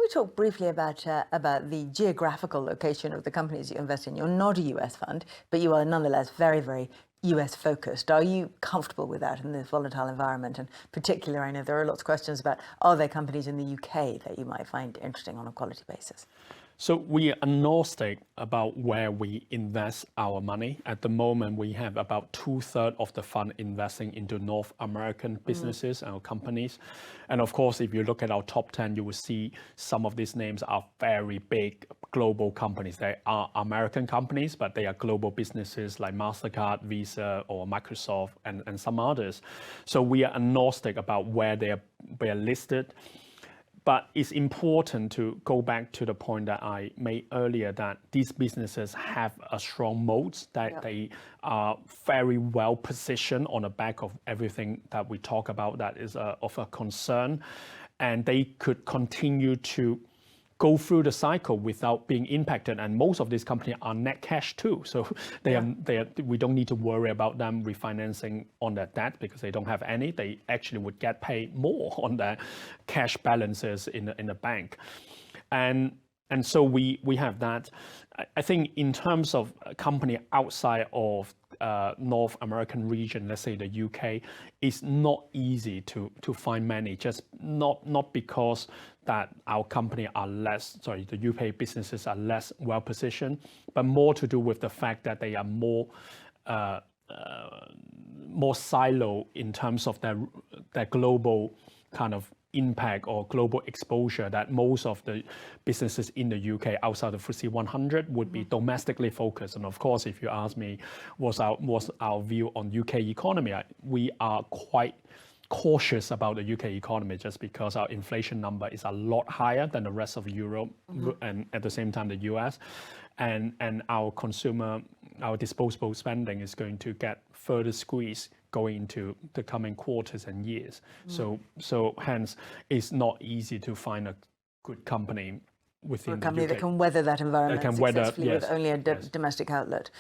we talk briefly about the geographical location of the companies you invest in? You're not a US fund, but you are nonetheless very, very US focused. Are you comfortable with that in this volatile environment? And particularly, I know there are lots of questions about, are there companies in the UK that you might find interesting on a quality basis? So we are agnostic about where we invest our money. At the moment, we have about 2/3 of the fund investing into North American businesses and companies. And of course, if you look at our top 10, you will see some of these names are very big global companies. They are American companies, but they are global businesses like MasterCard, Visa, or Microsoft, and some others. So we are agnostic about where they are listed. But it's important to go back to the point that I made earlier, that these businesses have a strong moat, that they are very well positioned on the back of everything that we talk about that is of a concern. And they could continue to go through the cycle without being impacted. And most of these companies are net cash too. So we don't need to worry about them refinancing on their debt because they don't have any. They actually would get paid more on their cash balances in the bank. And so we have that. I think in terms of a company outside of North American region, let's say the UK, it's not easy to find many, just not because that our company are the UK businesses are less well positioned, but more to do with the fact that they are more silo in terms of their global kind of impact or global exposure, that most of the businesses in the UK outside of FTSE 100 would be domestically focused. And of course, if you ask me what's our view on UK economy, we are quite cautious about the UK economy just because our inflation number is a lot higher than the rest of Europe and at the same time the US, and our disposable spending is going to get further squeezed going into the coming quarters and years. So hence it's not easy to find a good company within a company the UK that can weather that environment successfully with only a yes. domestic outlet.